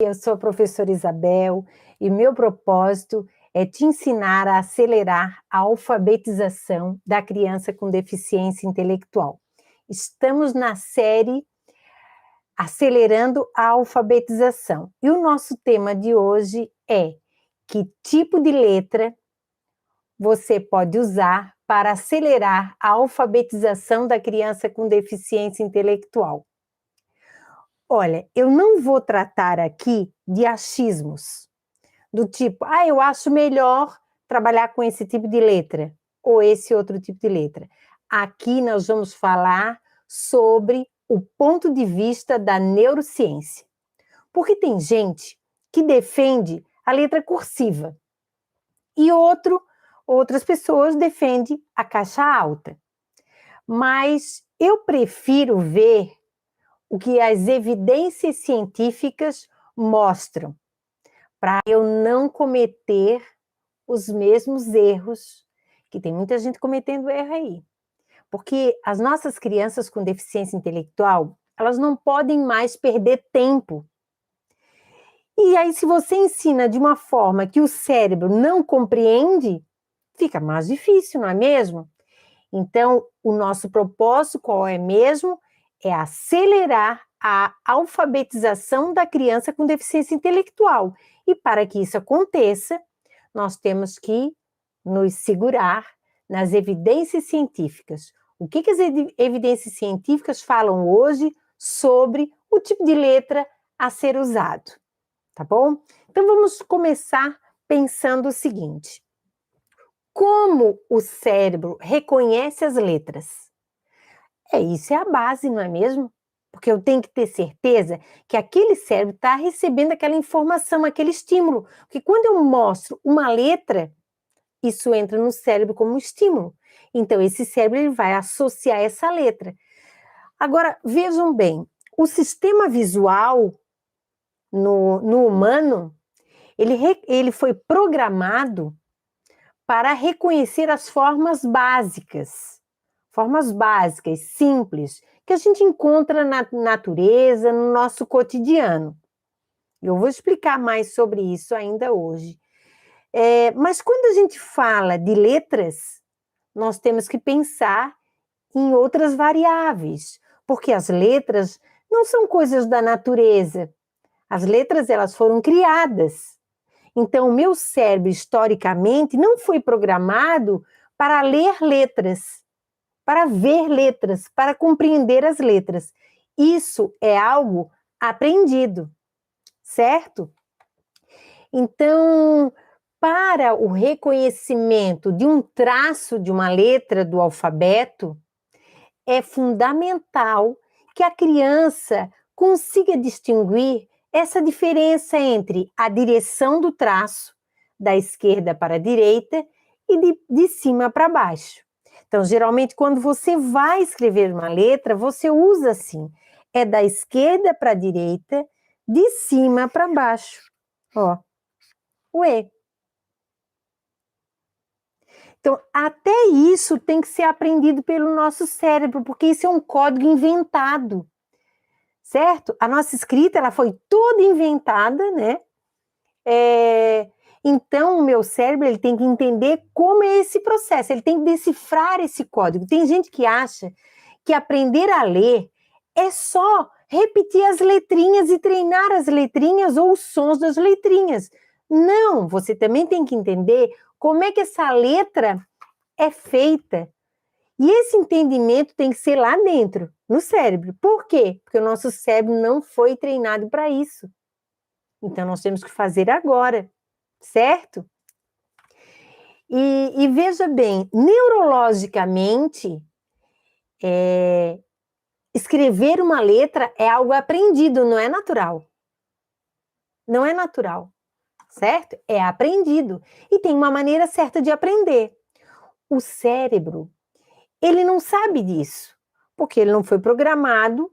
eu sou a professora Isabel e meu propósito é te ensinar a acelerar a alfabetização da criança com deficiência intelectual. Estamos na série Acelerando a Alfabetização e o nosso tema de hoje é: que tipo de letra você pode usar para acelerar a alfabetização da criança com deficiência intelectual? Olha, eu não vou tratar aqui de achismos, do tipo, eu acho melhor trabalhar com esse tipo de letra, ou esse outro tipo de letra. Aqui nós vamos falar sobre o ponto de vista da neurociência. Porque tem gente que defende a letra cursiva, e outras pessoas defendem a caixa alta. Mas eu prefiro ver o que as evidências científicas mostram, para eu não cometer os mesmos erros, que tem muita gente cometendo erro aí. Porque as nossas crianças com deficiência intelectual, elas não podem mais perder tempo. E aí, se você ensina de uma forma que o cérebro não compreende, fica mais difícil, não é mesmo? Então, o nosso propósito, qual é mesmo? É acelerar a alfabetização da criança com deficiência intelectual. E para que isso aconteça, nós temos que nos segurar nas evidências científicas. O que as evidências científicas falam hoje sobre o tipo de letra a ser usado, tá bom? Então, vamos começar pensando o seguinte: como o cérebro reconhece as letras? Isso é a base, não é mesmo? Porque eu tenho que ter certeza que aquele cérebro está recebendo aquela informação, aquele estímulo. Porque quando eu mostro uma letra, isso entra no cérebro como um estímulo. Então, esse cérebro ele vai associar essa letra. Agora, vejam bem, o sistema visual no humano, ele foi programado para reconhecer as formas básicas, simples, que a gente encontra na natureza, no nosso cotidiano. Eu vou explicar mais sobre isso ainda hoje. Mas quando a gente fala de letras, nós temos que pensar em outras variáveis, porque as letras não são coisas da natureza. As letras, elas foram criadas. Então, o meu cérebro, historicamente, não foi programado para ler letras, para ver letras, para compreender as letras. Isso é algo aprendido, certo? Então, para o reconhecimento de um traço de uma letra do alfabeto, é fundamental que a criança consiga distinguir essa diferença entre a direção do traço, da esquerda para a direita, e de cima para baixo. Então, geralmente, quando você vai escrever uma letra, você usa assim, é da esquerda para a direita, de cima para baixo. Ó, o E. Então, até isso tem que ser aprendido pelo nosso cérebro, porque isso é um código inventado, certo? A nossa escrita, ela foi toda inventada, né? Então, o meu cérebro, ele tem que entender como é esse processo, ele tem que decifrar esse código. Tem gente que acha que aprender a ler é só repetir as letrinhas e treinar as letrinhas ou os sons das letrinhas. Não, você também tem que entender como é que essa letra é feita. E esse entendimento tem que ser lá dentro, no cérebro. Por quê? Porque o nosso cérebro não foi treinado para isso. Então, nós temos que fazer agora, certo? E veja bem, neurologicamente, escrever uma letra é algo aprendido, não é natural. Não é natural, certo? É aprendido. E tem uma maneira certa de aprender. O cérebro, ele não sabe disso, porque ele não foi programado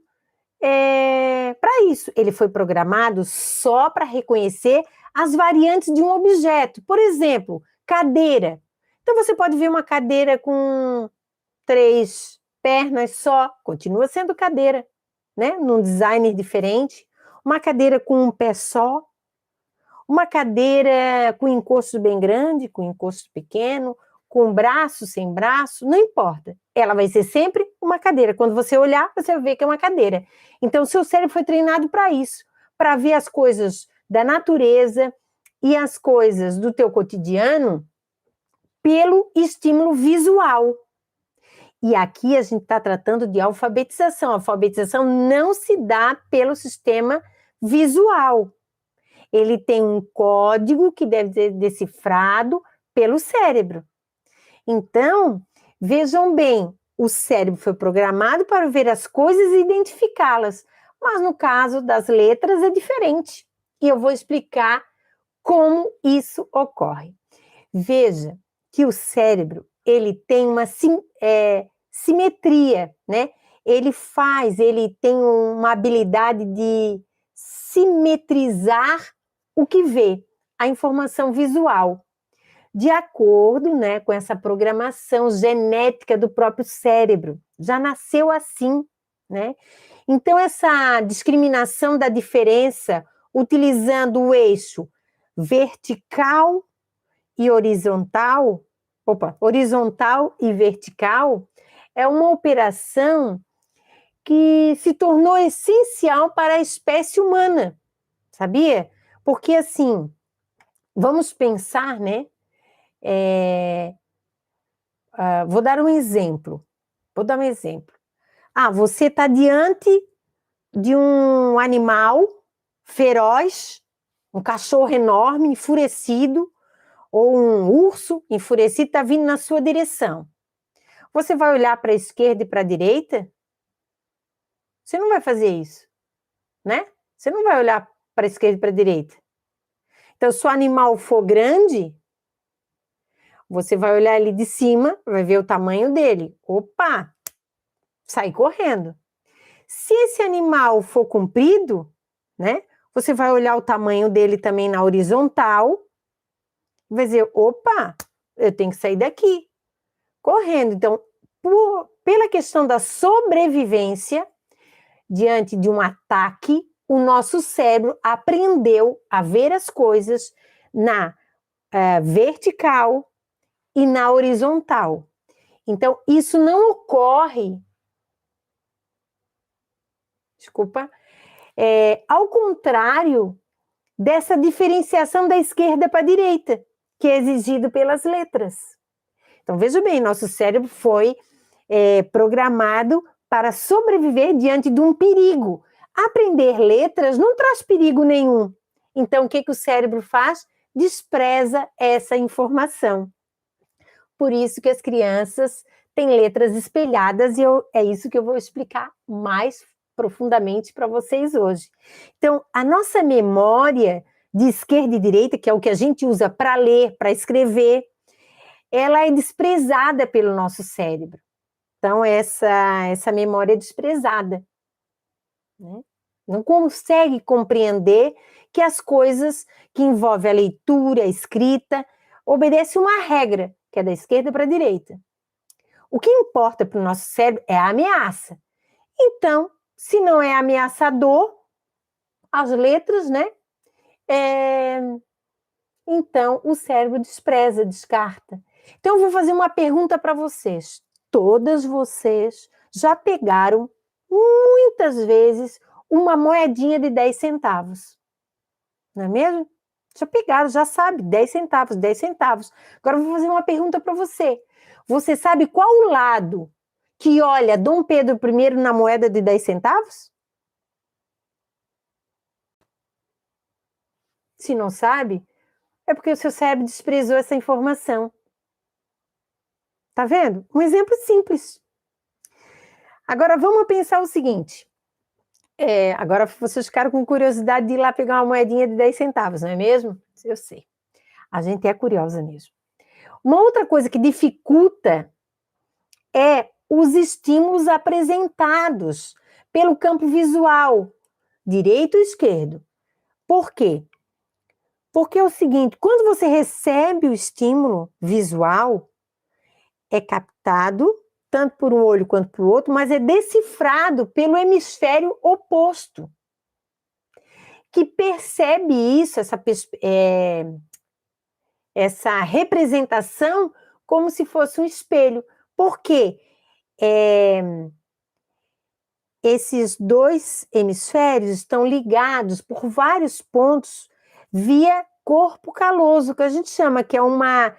para isso. Ele foi programado só para reconhecer as variantes de um objeto. Por exemplo, cadeira. Então, você pode ver uma cadeira com 3 pernas só, continua sendo cadeira, né? Num design diferente. uma cadeira com um pé só, uma cadeira com encosto bem grande, com encosto pequeno, com braço, sem braço, não importa. Ela vai ser sempre uma cadeira. Quando você olhar, você vai ver que é uma cadeira. Então, o seu cérebro foi treinado para isso, para ver as coisas da natureza e as coisas do teu cotidiano pelo estímulo visual. E aqui a gente está tratando de alfabetização. A alfabetização não se dá pelo sistema visual. Ele tem um código que deve ser decifrado pelo cérebro. Então, vejam bem, o cérebro foi programado para ver as coisas e identificá-las, mas no caso das letras é diferente. E eu vou explicar como isso ocorre. Veja que o cérebro, ele tem uma simetria, né? Ele tem uma habilidade de simetrizar o que vê, a informação visual, de acordo, né, com essa programação genética do próprio cérebro. Já nasceu assim, né? Então, essa discriminação da diferença, utilizando o eixo vertical e horizontal e vertical, é uma operação que se tornou essencial para a espécie humana, sabia? Porque, assim, vamos pensar, né? Vou dar um exemplo. Você está diante de um animal feroz, um cachorro enorme, enfurecido, ou um urso enfurecido está vindo na sua direção. Você vai olhar para a esquerda e para a direita? Você não vai fazer isso, né? Você não vai olhar para a esquerda e para a direita. Então, se o animal for grande, você vai olhar ele de cima, vai ver o tamanho dele. Opa! Sai correndo. Se esse animal for comprido, né? Você vai olhar o tamanho dele também na horizontal, vai dizer, opa, eu tenho que sair daqui, correndo. Então, pela questão da sobrevivência, diante de um ataque, o nosso cérebro aprendeu a ver as coisas na vertical e na horizontal. Então, isso não ocorre, ao contrário dessa diferenciação da esquerda para a direita, que é exigido pelas letras. Então, veja bem, nosso cérebro foi programado para sobreviver diante de um perigo. Aprender letras não traz perigo nenhum. Então, o que o cérebro faz? Despreza essa informação. Por isso que as crianças têm letras espelhadas, e é isso que eu vou explicar mais profundamente para vocês hoje. Então, a nossa memória de esquerda e direita, que é o que a gente usa para ler, para escrever, ela é desprezada pelo nosso cérebro. Então, essa memória é desprezada, né? Não consegue compreender que as coisas que envolvem a leitura, a escrita, obedecem uma regra, que é da esquerda para a direita. O que importa para o nosso cérebro é a ameaça. Então, se não é ameaçador, as letras, né? Então, o cérebro despreza, descarta. Então, eu vou fazer uma pergunta para vocês. Todas vocês já pegaram, muitas vezes, uma moedinha de 10 centavos. Não é mesmo? Já pegaram, já sabe, 10 centavos, 10 centavos. Agora, eu vou fazer uma pergunta para você. Você sabe qual o lado que olha Dom Pedro I na moeda de 10 centavos? Se não sabe, é porque o seu cérebro desprezou essa informação. Tá vendo? Um exemplo simples. Agora, vamos pensar o seguinte. Agora vocês ficaram com curiosidade de ir lá pegar uma moedinha de 10 centavos, não é mesmo? Eu sei. A gente é curiosa mesmo. Uma outra coisa que dificulta é os estímulos apresentados pelo campo visual, direito ou esquerdo. Por quê? Porque é o seguinte, quando você recebe o estímulo visual, é captado tanto por um olho quanto por outro, mas é decifrado pelo hemisfério oposto. que percebe isso, essa representação, como se fosse um espelho. Por quê? Esses dois hemisférios estão ligados por vários pontos via corpo caloso, que a gente chama, que é uma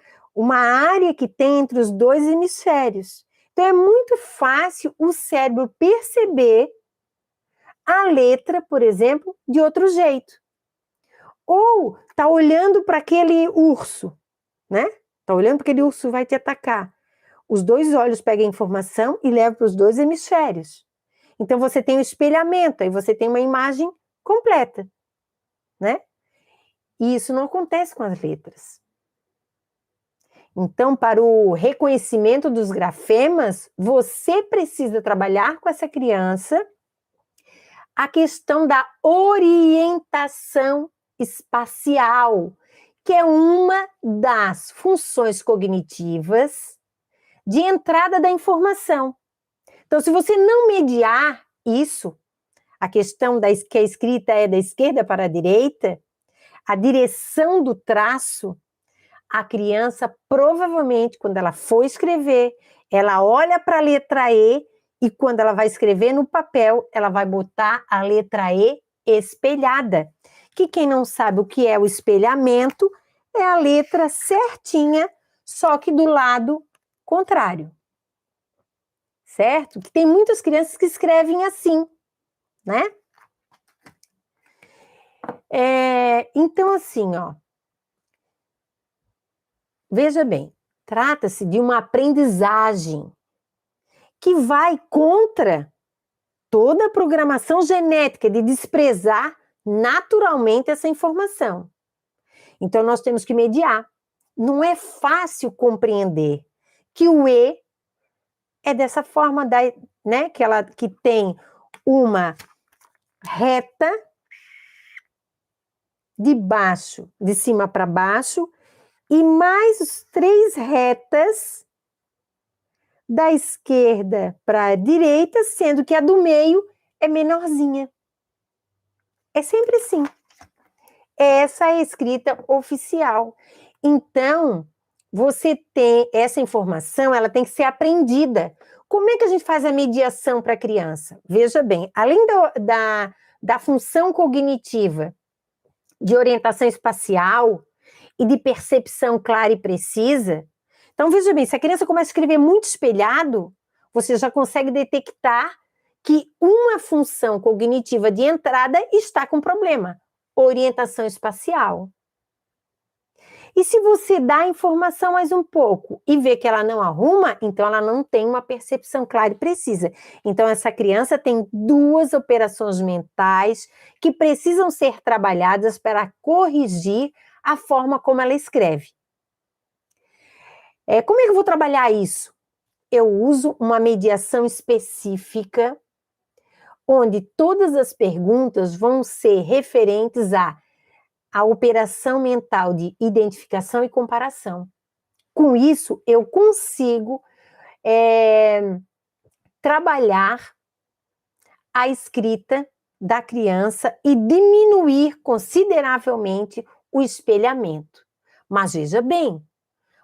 área que tem entre os dois hemisférios. Então, é muito fácil o cérebro perceber a letra, por exemplo, de outro jeito. Ou está olhando para aquele urso, né? Está olhando para aquele urso vai te atacar. Os dois olhos pegam a informação e levam para os dois hemisférios. Então, você tem o espelhamento, aí você tem uma imagem completa, né? E isso não acontece com as letras. Então, para o reconhecimento dos grafemas, você precisa trabalhar com essa criança a questão da orientação espacial, que é uma das funções cognitivas de entrada da informação. Então, se você não mediar isso, a questão que a escrita é da esquerda para a direita, a direção do traço, a criança provavelmente, quando ela for escrever, ela olha para a letra E e quando ela vai escrever no papel, ela vai botar a letra E espelhada. Que quem não sabe o que é o espelhamento, é a letra certinha, só que do lado contrário. Certo? Que tem muitas crianças que escrevem assim, né? Então, assim, ó, veja bem, trata-se de uma aprendizagem que vai contra toda a programação genética de desprezar naturalmente essa informação. Então, nós temos que mediar. Não é fácil compreender que o E é dessa forma, né, que tem uma reta de cima para baixo, e mais 3 retas da esquerda para a direita, sendo que a do meio é menorzinha. É sempre assim. Essa é a escrita oficial. Então, você tem essa informação, ela tem que ser aprendida. Como é que a gente faz a mediação para a criança? Veja bem, além da função cognitiva de orientação espacial e de percepção clara e precisa, então veja bem, se a criança começa a escrever muito espelhado, você já consegue detectar que uma função cognitiva de entrada está com problema, orientação espacial. E se você dá a informação mais um pouco e vê que ela não arruma, então ela não tem uma percepção clara e precisa. Então essa criança tem 2 operações mentais que precisam ser trabalhadas para corrigir a forma como ela escreve. Como é que eu vou trabalhar isso? Eu uso uma mediação específica, onde todas as perguntas vão ser referentes a operação mental de identificação e comparação. Com isso, eu consigo trabalhar a escrita da criança e diminuir consideravelmente o espelhamento. Mas veja bem,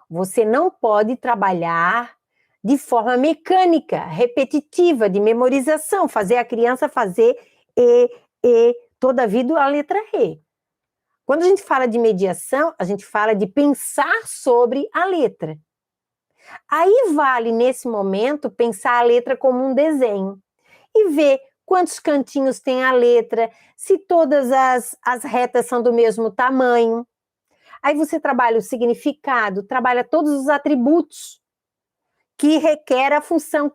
você não pode trabalhar de forma mecânica, repetitiva, de memorização, fazer a criança fazer toda a vida a letra E. Quando a gente fala de mediação, a gente fala de pensar sobre a letra. Aí vale, nesse momento, pensar a letra como um desenho e ver quantos cantinhos tem a letra, se todas as retas são do mesmo tamanho. Aí você trabalha o significado, trabalha todos os atributos que requer a função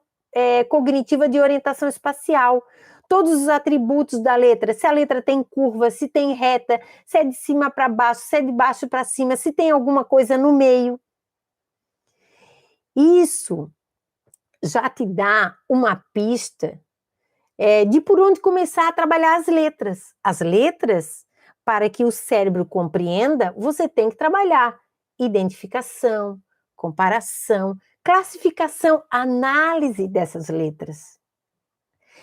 cognitiva de orientação espacial. Todos os atributos da letra, se a letra tem curva, se tem reta, se é de cima para baixo, se é de baixo para cima, se tem alguma coisa no meio. Isso já te dá uma pista de por onde começar a trabalhar as letras. As letras, para que o cérebro compreenda, você tem que trabalhar identificação, comparação, classificação, análise dessas letras.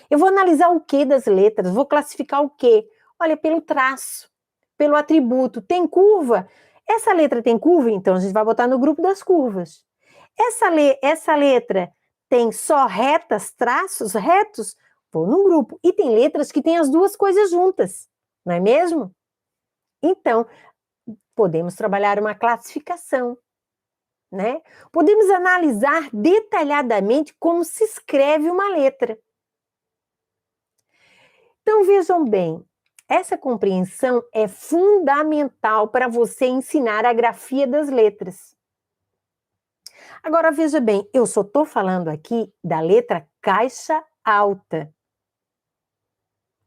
Eu vou analisar o que das letras? Vou classificar o quê? Olha, pelo traço, pelo atributo. Tem curva? Essa letra tem curva? Então a gente vai botar no grupo das curvas. Essa letra tem só retas, traços retos? Vou num grupo. E tem letras que têm as duas coisas juntas, não é mesmo? Então, podemos trabalhar uma classificação, né? Podemos analisar detalhadamente como se escreve uma letra. Então, vejam bem, essa compreensão é fundamental para você ensinar a grafia das letras. Agora, veja bem, eu só estou falando aqui da letra caixa alta.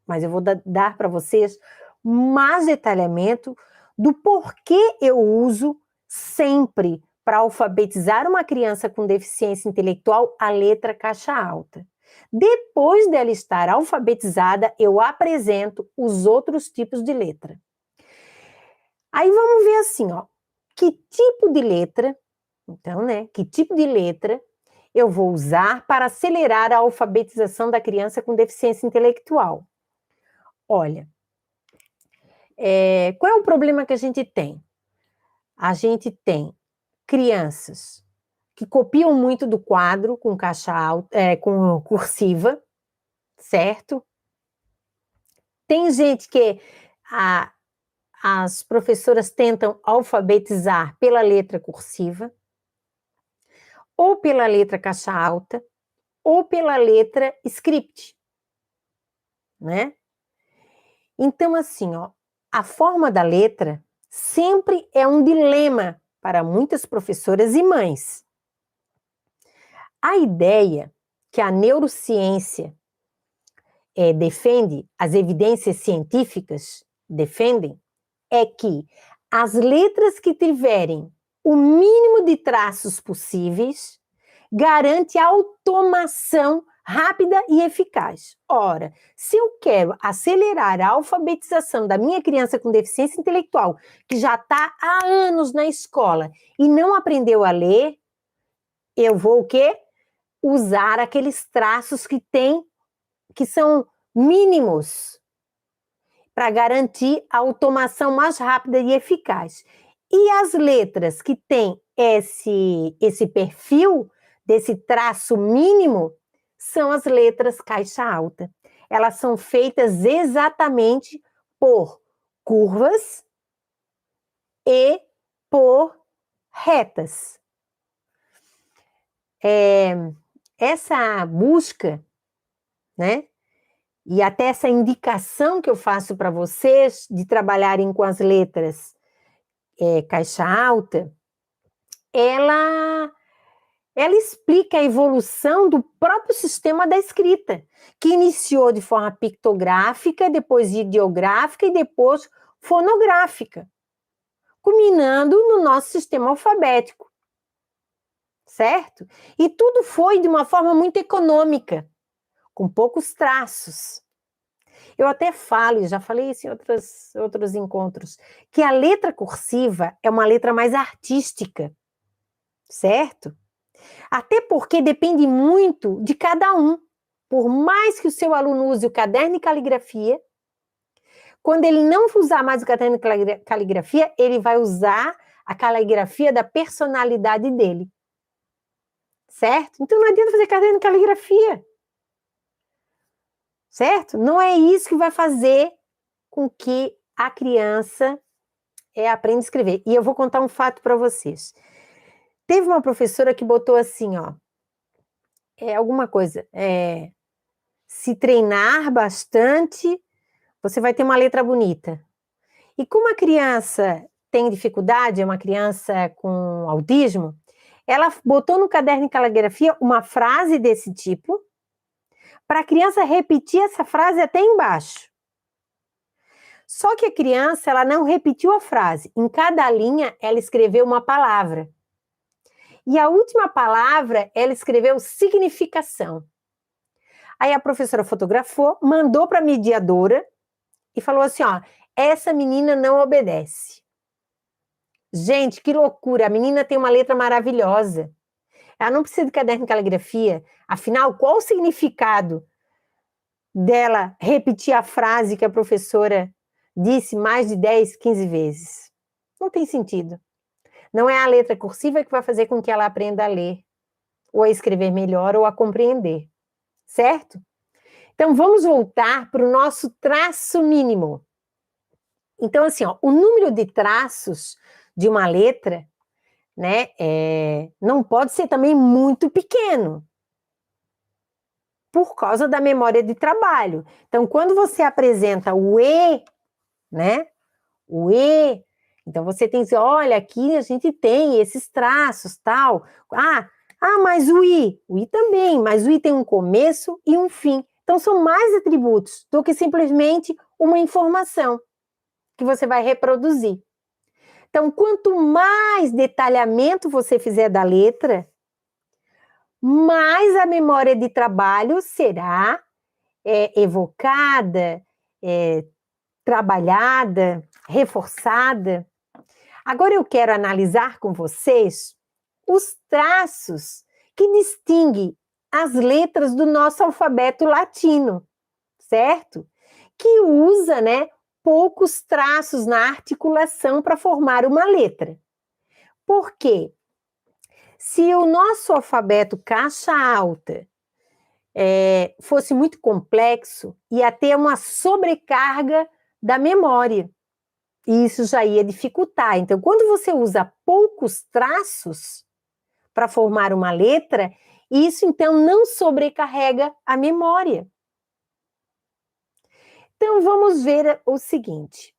Mas eu vou dar para vocês mais detalhamento do porquê eu uso sempre para alfabetizar uma criança com deficiência intelectual a letra caixa alta. Depois dela estar alfabetizada, eu apresento os outros tipos de letra. Aí vamos ver assim, ó, que tipo de letra, então, né, que tipo de letra eu vou usar para acelerar a alfabetização da criança com deficiência intelectual. Olha, qual é o problema que a gente tem? A gente tem crianças que copiam muito do quadro com caixa alta, com cursiva, certo? Tem gente que as professoras tentam alfabetizar pela letra cursiva, ou pela letra caixa alta, ou pela letra script, né? Então, assim, ó, a forma da letra sempre é um dilema para muitas professoras e mães. A ideia que a neurociência defende, as evidências científicas defendem, é que as letras que tiverem o mínimo de traços possíveis garante a automação rápida e eficaz. Ora, se eu quero acelerar a alfabetização da minha criança com deficiência intelectual, que já está há anos na escola e não aprendeu a ler, eu vou o quê? Usar aqueles traços que são mínimos para garantir a automação mais rápida e eficaz. E as letras que têm esse perfil desse traço mínimo são as letras caixa alta. Elas são feitas exatamente por curvas e por retas. Essa busca, né, e até essa indicação que eu faço para vocês de trabalharem com as letras caixa alta, ela explica a evolução do próprio sistema da escrita, que iniciou de forma pictográfica, depois ideográfica e depois fonográfica, culminando no nosso sistema alfabético, certo? E tudo foi de uma forma muito econômica, com poucos traços. Eu até falo, e já falei isso em outros encontros, que a letra cursiva é uma letra mais artística, certo? Até porque depende muito de cada um. Por mais que o seu aluno use o caderno de caligrafia, quando ele não usar mais o caderno de caligrafia, ele vai usar a caligrafia da personalidade dele. Certo? Então não adianta fazer caderno de caligrafia. Certo? Não é isso que vai fazer com que a criança aprenda a escrever. E eu vou contar um fato para vocês. Teve uma professora que botou assim, ó, alguma coisa, se treinar bastante, você vai ter uma letra bonita. E como a criança tem dificuldade, é uma criança com autismo, ela botou no caderno de caligrafia uma frase desse tipo, para a criança repetir essa frase até embaixo. Só que a criança, ela não repetiu a frase. Em cada linha, ela escreveu uma palavra. E a última palavra, ela escreveu significação. Aí a professora fotografou, mandou para a mediadora e falou assim, ó, essa menina não obedece. Gente, que loucura, a menina tem uma letra maravilhosa. Ela não precisa de caderno de caligrafia. Afinal, qual o significado dela repetir a frase que a professora disse mais de 10, 15 vezes. Não tem sentido. Não é a letra cursiva que vai fazer com que ela aprenda a ler, ou a escrever melhor, ou a compreender, certo? Então, vamos voltar para o nosso traço mínimo. Então, assim, ó, o número de traços de uma letra, né, não pode ser também muito pequeno, por causa da memória de trabalho. Então, quando você apresenta o E, né, o E, então você tem que dizer, olha, aqui a gente tem esses traços, tal. Mas o I também, mas o I tem um começo e um fim. Então, são mais atributos do que simplesmente uma informação que você vai reproduzir. Então, quanto mais detalhamento você fizer da letra, mais a memória de trabalho será evocada, trabalhada, reforçada. Agora eu quero analisar com vocês os traços que distinguem as letras do nosso alfabeto latino, certo? Que usa, né, poucos traços na articulação para formar uma letra. Por quê? Se o nosso alfabeto caixa alta fosse muito complexo, ia ter uma sobrecarga da memória. E isso já ia dificultar. Então, quando você usa poucos traços para formar uma letra, isso então não sobrecarrega a memória. Então, vamos ver o seguinte.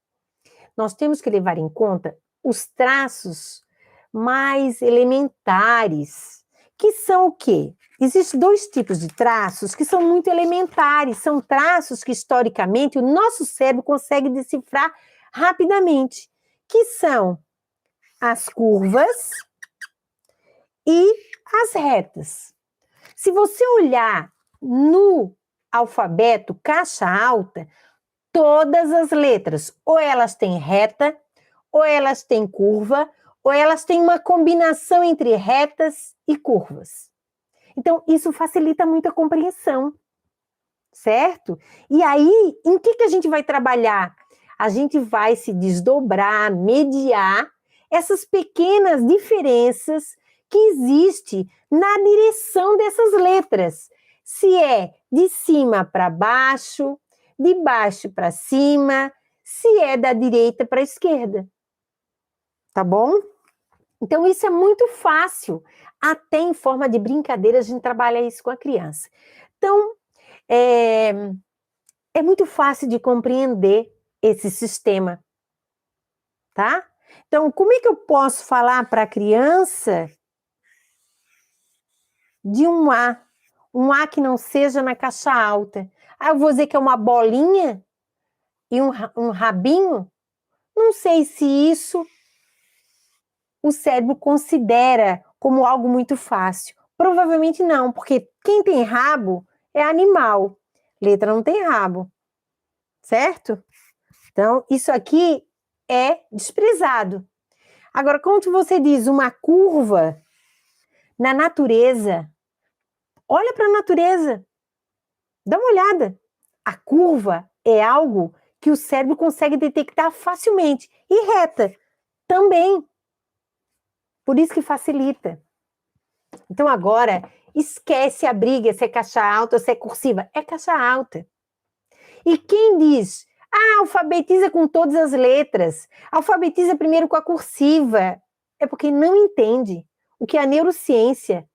Nós temos que levar em conta os traços mais elementares, que são o quê? Existem dois tipos de traços que são muito elementares, são traços que, historicamente, o nosso cérebro consegue decifrar rapidamente, que são as curvas e as retas. Se você olhar no alfabeto caixa alta, todas as letras, ou elas têm reta, ou elas têm curva, ou elas têm uma combinação entre retas e curvas. Então, isso facilita muito a compreensão, certo? E aí, em que a gente vai trabalhar? A gente vai se desdobrar, mediar essas pequenas diferenças que existem na direção dessas letras. Se é de cima para baixo, de baixo para cima, se é da direita para a esquerda. Tá bom? Então, isso é muito fácil. Até em forma de brincadeira, a gente trabalha isso com a criança. Então, é muito fácil de compreender esse sistema, tá? Então, como é que eu posso falar para a criança de um A que não seja na caixa alta? Eu vou dizer que é uma bolinha e um rabinho? Não sei se isso o cérebro considera como algo muito fácil. Provavelmente não, porque quem tem rabo é animal. Letra não tem rabo, certo? Então, isso aqui é desprezado. Agora, quando você diz uma curva na natureza, olha para a natureza, dá uma olhada. A curva é algo que o cérebro consegue detectar facilmente. E reta também. Por isso que facilita. Então, agora, esquece a briga se é caixa alta ou se é cursiva. É caixa alta. E quem diz, alfabetiza com todas as letras, alfabetiza primeiro com a cursiva, é porque não entende o que a neurociência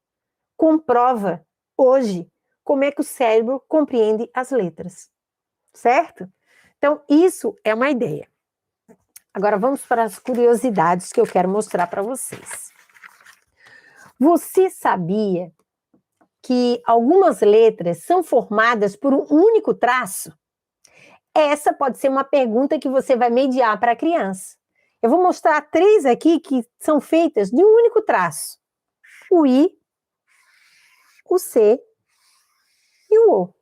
comprova hoje, como é que o cérebro compreende as letras, certo? Então, isso é uma ideia. Agora, vamos para as curiosidades que eu quero mostrar para vocês. Você sabia que algumas letras são formadas por um único traço? Essa pode ser uma pergunta que você vai mediar para a criança. Eu vou mostrar 3 aqui que são feitas de um único traço. O I, o C e o O.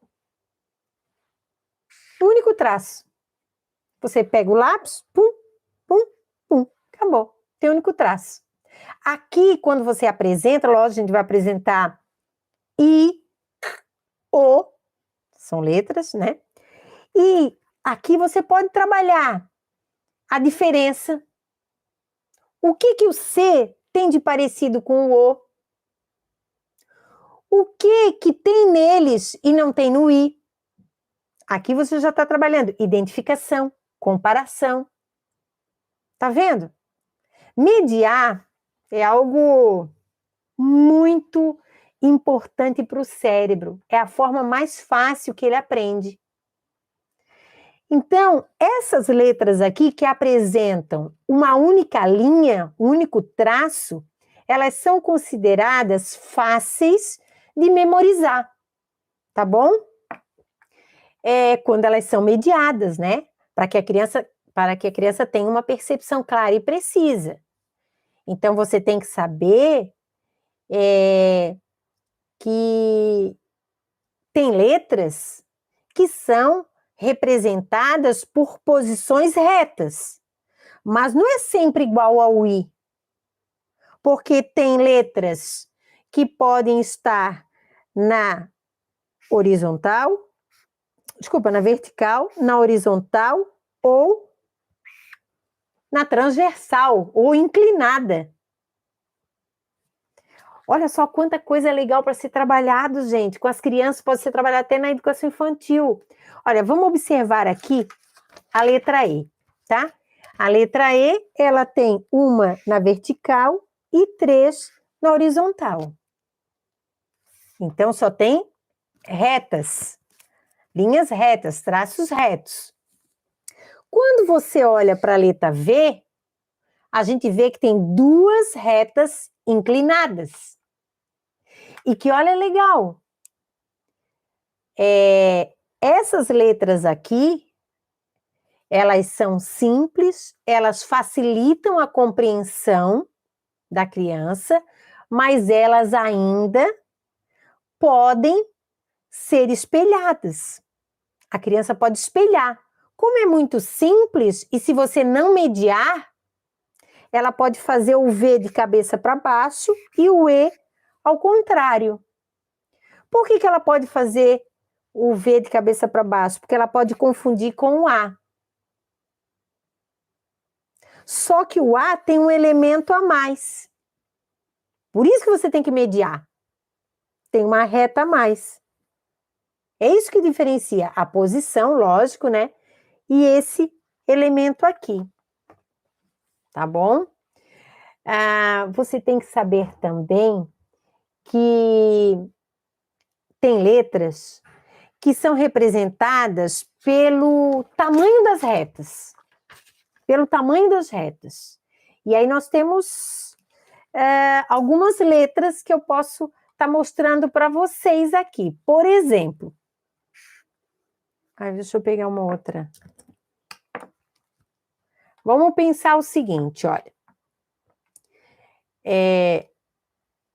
Um único traço. Você pega o lápis, pum, pum, pum, acabou. Tem um único traço. Aqui, quando você apresenta, lógico, a gente vai apresentar I, O, são letras, né? E aqui você pode trabalhar a diferença. O que que o C tem de parecido com o O? O que tem neles e não tem no I? Aqui você já está trabalhando identificação, comparação. Tá vendo? Mediar é algo muito importante para o cérebro. É a forma mais fácil que ele aprende. Então, essas letras aqui que apresentam uma única linha, um único traço, elas são consideradas fáceis de memorizar, tá bom? Quando elas são mediadas, né? Para que a criança tenha uma percepção clara e precisa. Então, você tem que saber que tem letras que são representadas por posições retas, mas não é sempre igual ao I, porque tem letras que podem estar na vertical, na horizontal ou na transversal ou inclinada. Olha só quanta coisa legal para ser trabalhado, gente. Com as crianças pode ser trabalhado até na educação infantil. Olha, vamos observar aqui a letra E, tá? A letra E, ela tem uma na vertical e 3 na horizontal. Então, só tem retas, linhas retas, traços retos. Quando você olha para a letra V, a gente vê que tem 2 retas inclinadas. E que olha legal, essas letras aqui, elas são simples, elas facilitam a compreensão da criança, mas elas ainda podem ser espelhadas. A criança pode espelhar. Como é muito simples, e se você não mediar, ela pode fazer o V de cabeça para baixo e o E ao contrário. Por que ela pode fazer o V de cabeça para baixo? Porque ela pode confundir com o A. Só que o A tem um elemento a mais. Por isso que você tem que mediar. Tem uma reta a mais. É isso que diferencia a posição, lógico, né? E esse elemento aqui. Tá bom? Você tem que saber também que tem letras que são representadas pelo tamanho das retas. Pelo tamanho das retas. E aí nós temos algumas letras que eu posso estar mostrando para vocês aqui. Por exemplo, deixa eu pegar uma outra. Vamos pensar o seguinte, olha.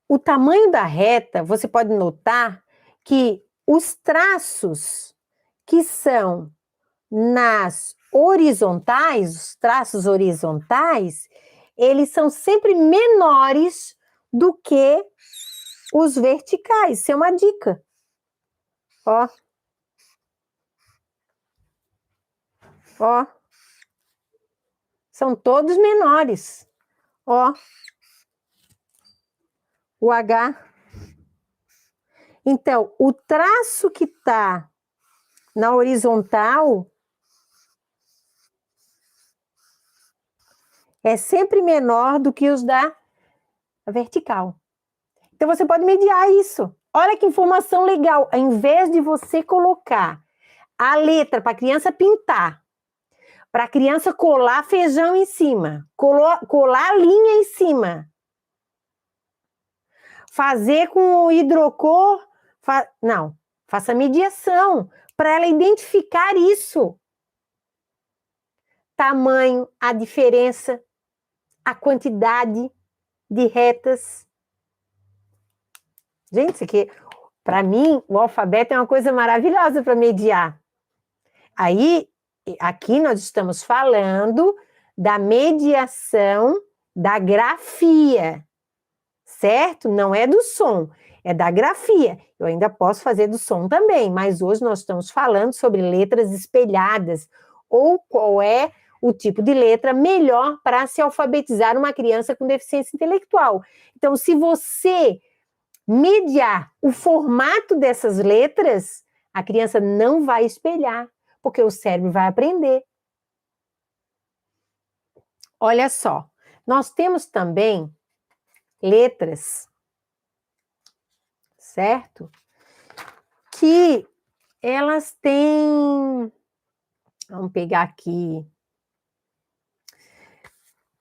O tamanho da reta, você pode notar que os traços que são nas horizontais, os traços horizontais, eles são sempre menores do que os verticais. Isso é uma dica. Ó. Ó. São todos menores. Ó. O H. Então, o traço que está na horizontal é sempre menor do que os da vertical. Então, você pode mediar isso. Olha que informação legal. Ao invés de você colocar a letra para a criança pintar, para a criança colar feijão em cima, colar a linha em cima, fazer com hidrocor, não, faça mediação para ela identificar isso. Tamanho, a diferença, a quantidade de retas. Gente, isso aqui, para mim, o alfabeto é uma coisa maravilhosa para mediar. Aí, aqui nós estamos falando da mediação da grafia, certo? Não é do som, é da grafia. Eu ainda posso fazer do som também, mas hoje nós estamos falando sobre letras espelhadas, ou qual é o tipo de letra melhor para se alfabetizar uma criança com deficiência intelectual. Então, se você mediar o formato dessas letras, a criança não vai espelhar, porque o cérebro vai aprender. Olha só, nós temos também letras, certo? Que elas têm, vamos pegar aqui,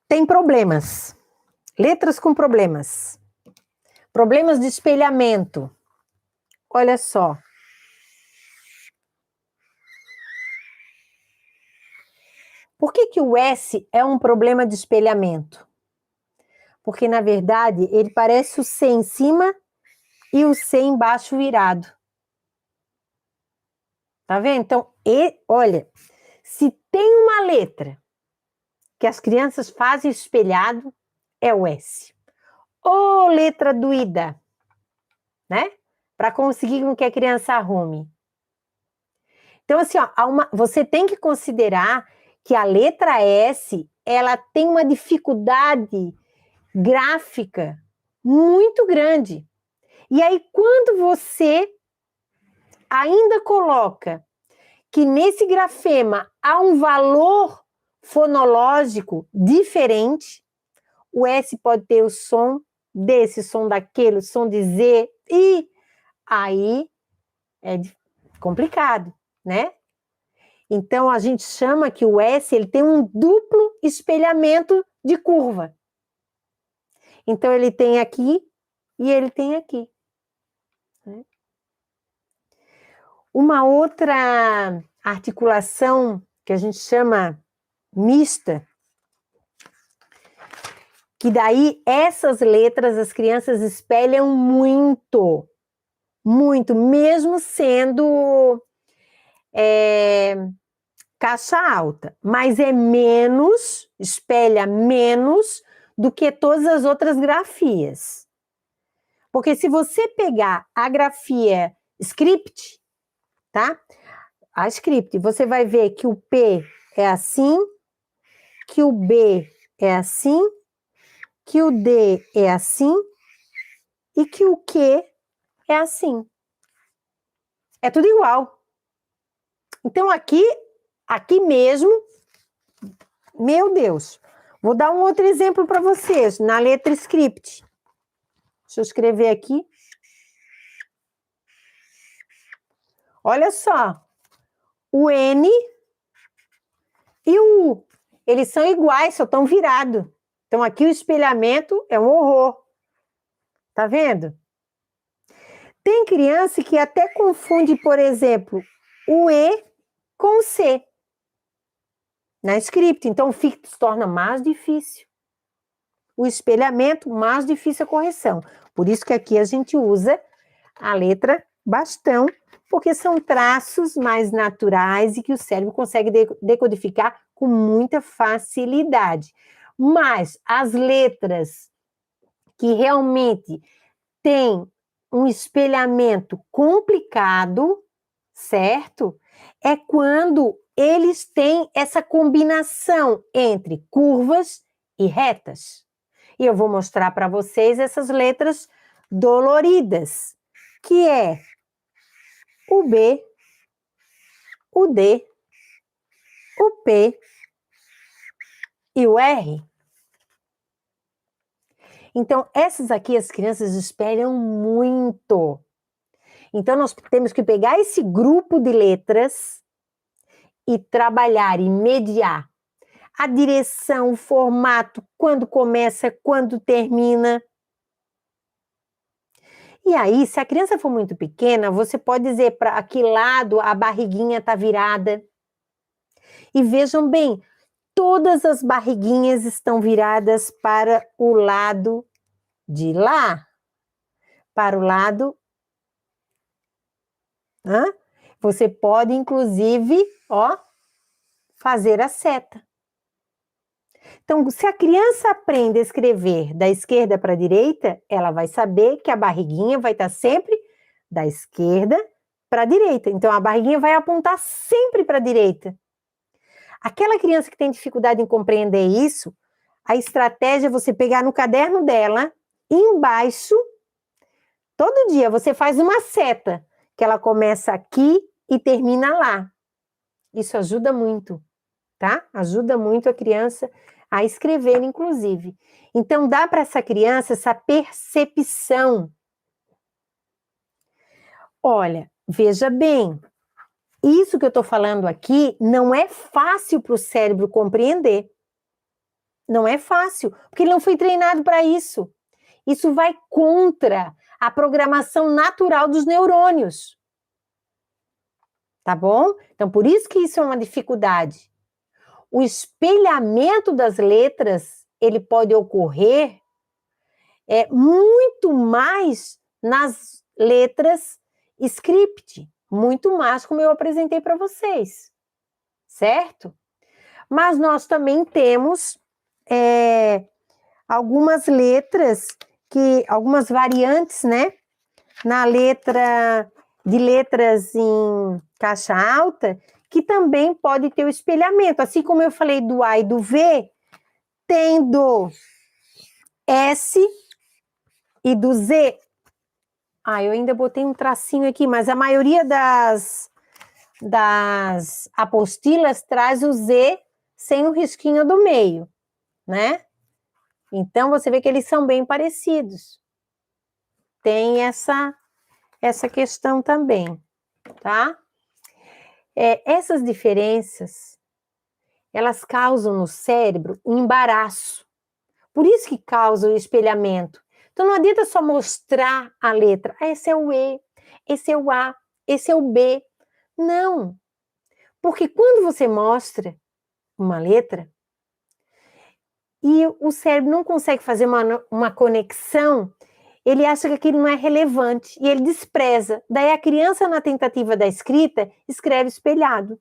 tem problemas, letras com problemas, problemas de espelhamento. Olha só. Por que o S é um problema de espelhamento? Porque, na verdade, ele parece o C em cima e o C embaixo virado. Tá vendo? Então, olha, se tem uma letra que as crianças fazem espelhado, é o S. Ou letra doída, né? Para conseguir com que a criança arrume. Então, assim, ó, você tem que considerar que a letra S, ela tem uma dificuldade gráfica muito grande. E aí, quando você ainda coloca que nesse grafema há um valor fonológico diferente, o S pode ter o som desse, som daquele, o som de Z, e aí é complicado, né? Então, a gente chama que o S ele tem um duplo espelhamento de curva. Então, ele tem aqui e ele tem aqui. Uma outra articulação que a gente chama mista, que daí essas letras as crianças espelham muito, muito, mesmo sendo caixa alta, mas é menos, espelha menos do que todas as outras grafias. Porque se você pegar a grafia script, tá? A script, você vai ver que o P é assim, que o B é assim, que o D é assim e que o Q é assim. É tudo igual. Então, aqui mesmo, meu Deus, vou dar um outro exemplo para vocês, na letra script. Deixa eu escrever aqui. Olha só, o N e o U, eles são iguais, só estão virados. Então, aqui o espelhamento é um horror. Tá vendo? Tem criança que até confunde, por exemplo, o E com o C na script. Então, se torna mais difícil o espelhamento, mais difícil a correção. Por isso que aqui a gente usa a letra bastão, porque são traços mais naturais e que o cérebro consegue decodificar com muita facilidade. Mas as letras que realmente têm um espelhamento complicado, certo? É quando eles têm essa combinação entre curvas e retas. E eu vou mostrar para vocês essas letras doloridas, que é o B, o D, o P e o R. Então, essas aqui as crianças espelham muito. Então, nós temos que pegar esse grupo de letras e trabalhar e mediar a direção, o formato, quando começa, quando termina. E aí, se a criança for muito pequena, você pode dizer para que lado a barriguinha está virada. E vejam bem, todas as barriguinhas estão viradas para o lado de lá, para o lado. Você pode, inclusive, fazer a seta. Então, se a criança aprende a escrever da esquerda para a direita, ela vai saber que a barriguinha vai estar sempre da esquerda para a direita. Então, a barriguinha vai apontar sempre para a direita. Aquela criança que tem dificuldade em compreender isso, a estratégia é você pegar no caderno dela, embaixo, todo dia você faz uma seta, que ela começa aqui e termina lá. Isso ajuda muito, tá? Ajuda muito a criança a escrever, inclusive. Então, dá para essa criança essa percepção. Olha, veja bem, isso que eu estou falando aqui não é fácil para o cérebro compreender. Não é fácil, porque ele não foi treinado para isso. Isso vai contra a programação natural dos neurônios. Tá bom? Então, por isso que isso é uma dificuldade. O espelhamento das letras, ele pode ocorrer muito mais nas letras script, muito mais como eu apresentei para vocês, certo? Mas nós também temos algumas letras, algumas variantes, né? Na letra, de letras em caixa alta, que também pode ter o espelhamento. Assim como eu falei do A e do V, tem do S e do Z. Eu ainda botei um tracinho aqui, mas a maioria das apostilas traz o Z sem o risquinho do meio, né? Então, você vê que eles são bem parecidos. Tem essa questão também, tá? Essas diferenças, elas causam no cérebro um embaraço. Por isso que causa o espelhamento. Então, não adianta só mostrar a letra. Esse é o E, esse é o A, esse é o B. Não. Porque quando você mostra uma letra e o cérebro não consegue fazer uma conexão, ele acha que aquilo não é relevante e ele despreza. Daí a criança, na tentativa da escrita, escreve espelhado.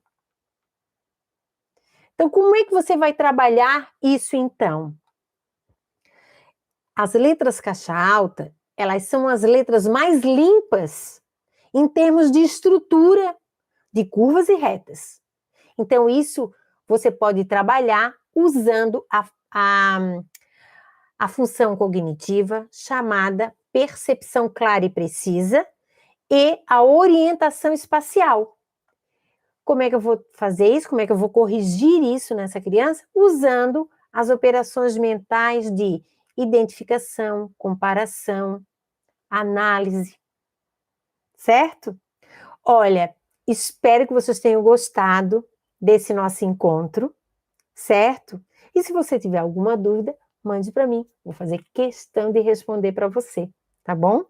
Então, como é que você vai trabalhar isso, então? As letras caixa alta, elas são as letras mais limpas em termos de estrutura de curvas e retas. Então, isso você pode trabalhar usando a função cognitiva chamada percepção clara e precisa e a orientação espacial. Como é que eu vou fazer isso? Como é que eu vou corrigir isso nessa criança? Usando as operações mentais de identificação, comparação, análise, certo? Olha, espero que vocês tenham gostado desse nosso encontro, certo? E se você tiver alguma dúvida, mande para mim, vou fazer questão de responder para você, tá bom?